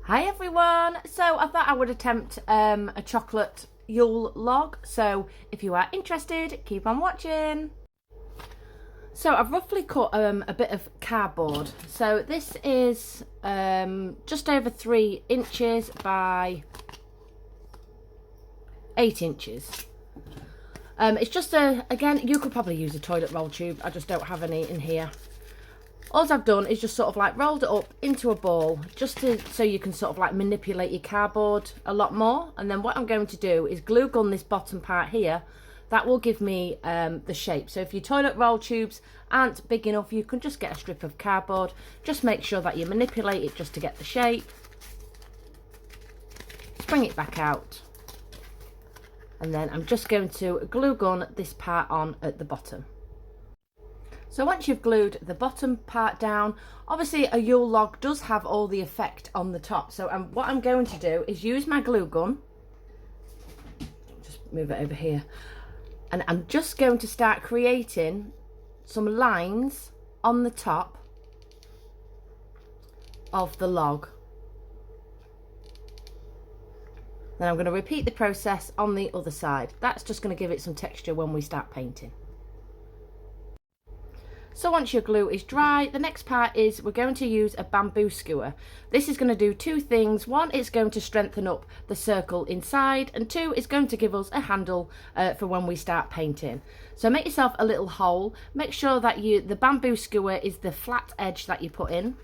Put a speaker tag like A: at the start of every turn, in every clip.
A: Hi everyone! So I thought I would attempt a chocolate Yule log, so if you are interested, keep on watching. So I've roughly cut a bit of cardboard. So this is just over 3 inches by 8 inches. It's just again, you could probably use a toilet roll tube, I just don't have any in here. All I've done is just sort of like rolled it up into a ball just so you can sort of like manipulate your cardboard a lot more. And then what I'm going to do is glue gun this bottom part here. That will give me the shape. So if your toilet roll tubes aren't big enough, you can just get a strip of cardboard. Just make sure that you manipulate it just to get the shape. Bring it back out. And then I'm just going to glue gun this part on at the bottom. So once you've glued the bottom part down, obviously a Yule log does have all the effect on the top. So what I'm going to do is use my glue gun, just move it over here, and I'm just going to start creating some lines on the top of the log. Then I'm going to repeat the process on the other side. That's just going to give it some texture when we start painting. So once your glue is dry, the next part is we're going to use a bamboo skewer. This is going to do 2 things. 1, it's going to strengthen up the circle inside, and 2, it's going to give us a handle for when we start painting. So make yourself a little hole. Make sure that the bamboo skewer is the flat edge that you put in.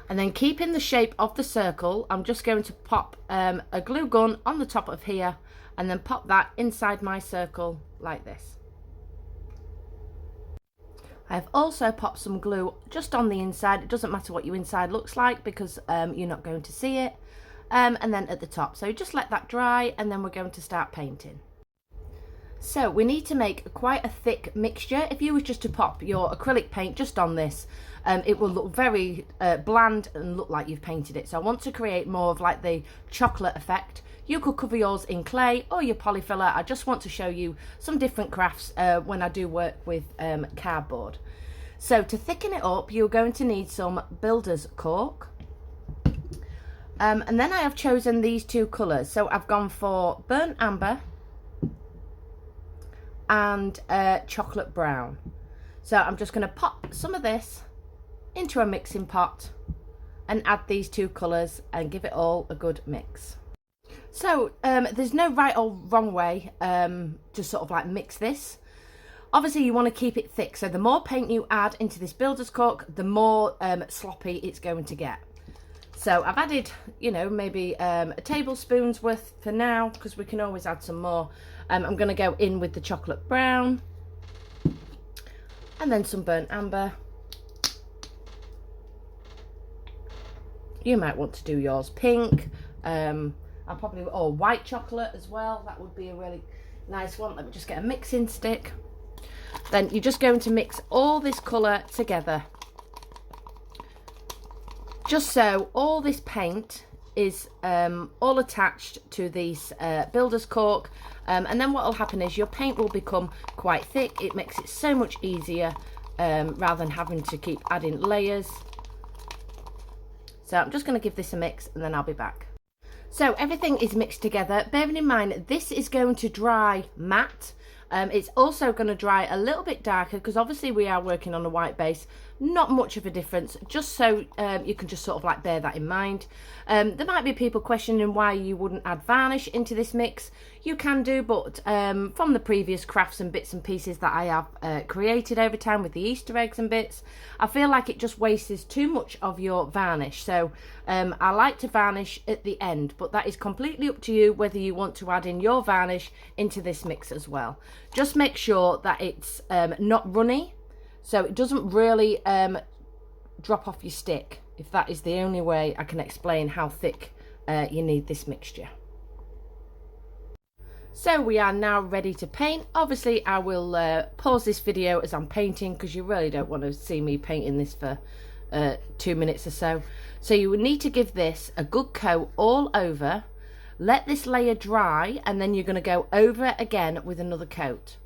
A: And then keeping the shape of the circle, I'm just going to pop a glue gun on the top of here and then pop that inside my circle like this. I've also popped some glue just on the inside. It doesn't matter what your inside looks like because you're not going to see it. And then at the top. So just let that dry and then we're going to start painting. So we need to make quite a thick mixture. If you was just to pop your acrylic paint just on this, it will look very bland and look like you've painted it. So I want to create more of like the chocolate effect. You could cover yours in clay or your polyfiller. I just want to show you some different crafts when I do work with cardboard. So to thicken it up, you're going to need some builder's cork. And then I have chosen these 2 colours. So I've gone for burnt amber and chocolate brown. So I'm just going to pop some of this into a mixing pot and add these 2 colours and give it all a good mix. So there's no right or wrong way to sort of like mix this. Obviously you want to keep it thick, so the more paint you add into this builder's cork, the more sloppy it's going to get. So I've added, you know, maybe a tablespoon's worth for now, because we can always add some more. I'm going to go in with the chocolate brown and then some burnt amber. You might want to do yours pink. I'll probably, or white chocolate as well. That would be a really nice one. Let me just get a mixing stick. Then you're just going to mix all this colour together. Just so all this paint is all attached to these builder's cork. And then what will happen is your paint will become quite thick. It makes it so much easier rather than having to keep adding layers. So I'm just going to give this a mix and then I'll be back. So everything is mixed together. Bearing in mind, this is going to dry matte. It's also going to dry a little bit darker because obviously we are working on a white base. Not much of a difference, just so you can just sort of like bear that in mind. There might be people questioning why you wouldn't add varnish into this mix. You can do, but from the previous crafts and bits and pieces that I have created over time with the Easter eggs and bits, I feel like it just wastes too much of your varnish. So I like to varnish at the end, but that is completely up to you whether you want to add in your varnish into this mix as well. Just make sure that it's not runny, so it doesn't really drop off your stick, if that is the only way I can explain how thick you need this mixture. So we are now ready to paint. Obviously I will pause this video as I'm painting because you really don't want to see me painting this for 2 minutes or so. So you would need to give this a good coat all over. Let this layer dry and then you're going to go over again with another coat.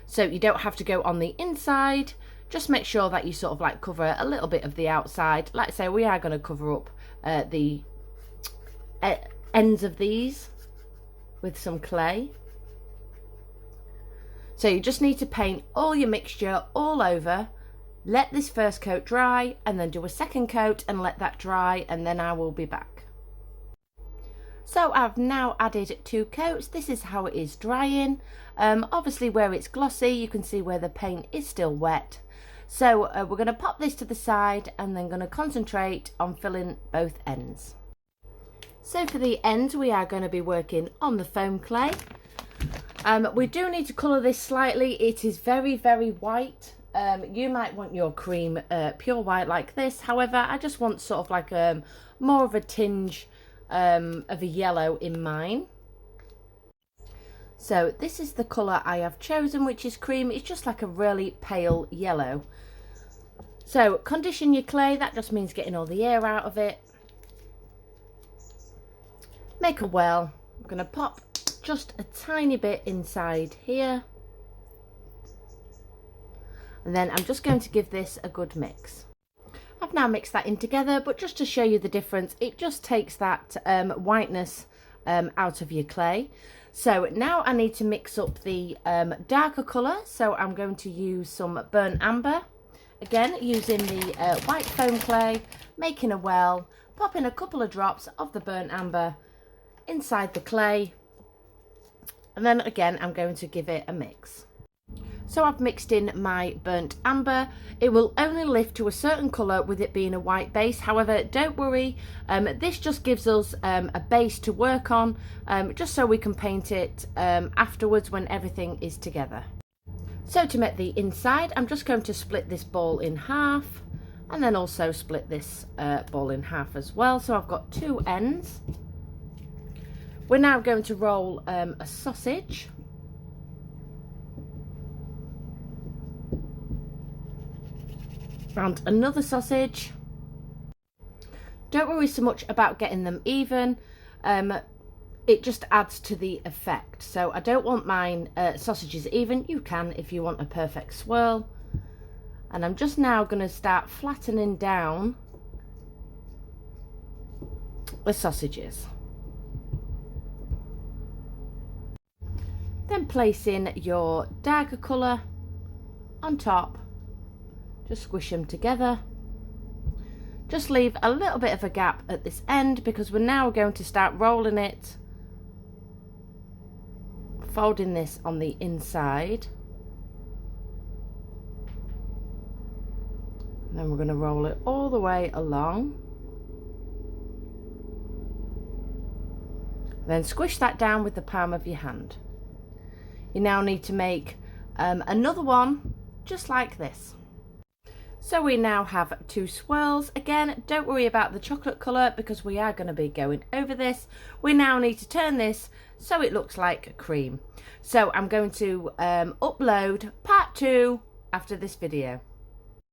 A: So you don't have to go on the inside. Just make sure that you sort of like cover a little bit of the outside. Like I say, we are going to cover up the ends of these with some clay. So you just need to paint all your mixture all over. Let this first coat dry and then do a second coat and let that dry, and then I will be back. So I've now added 2 coats. This is how it is drying. Obviously where it's glossy, you can see where the paint is still wet. So we're going to pop this to the side and then going to concentrate on filling both ends. So for the ends, we are going to be working on the foam clay. We do need to colour this slightly. It is very, very white. You might want your cream pure white like this. However, I just want sort of like more of a tinge of a yellow in mine. So this is the colour I have chosen, which is cream. It's just like a really pale yellow. So condition your clay. That just means getting all the air out of it. Make a well. I'm going to pop just a tiny bit inside here. And then I'm just going to give this a good mix. I've now mixed that in together, but just to show you the difference, it just takes that whiteness out of your clay. So now I need to mix up the darker colour. So I'm going to use some burnt amber. Again, using the white foam clay, making a well, popping a couple of drops of the burnt amber inside the clay. And then again, I'm going to give it a mix. So I've mixed in my burnt amber. It will only lift to a certain colour with it being a white base. However, don't worry, this just gives us a base to work on, just so we can paint it afterwards when everything is together. So to make the inside, I'm just going to split this ball in half and then also split this ball in half as well. So I've got 2 ends. We're now going to roll a sausage. And another sausage. Don't worry so much about getting them even. It just adds to the effect. So I don't want mine sausages even. You can if you want a perfect swirl. And I'm just now going to start flattening down the sausages. Then place in your darker colour on top. Just squish them together. Just leave a little bit of a gap at this end because we're now going to start rolling it, folding this on the inside. And then we're going to roll it all the way along. Then squish that down with the palm of your hand. You now need to make another one just like this. So we now have 2 swirls. Again, don't worry about the chocolate colour because we are going to be going over this. We now need to turn this so it looks like cream. So I'm going to upload part 2 after this video.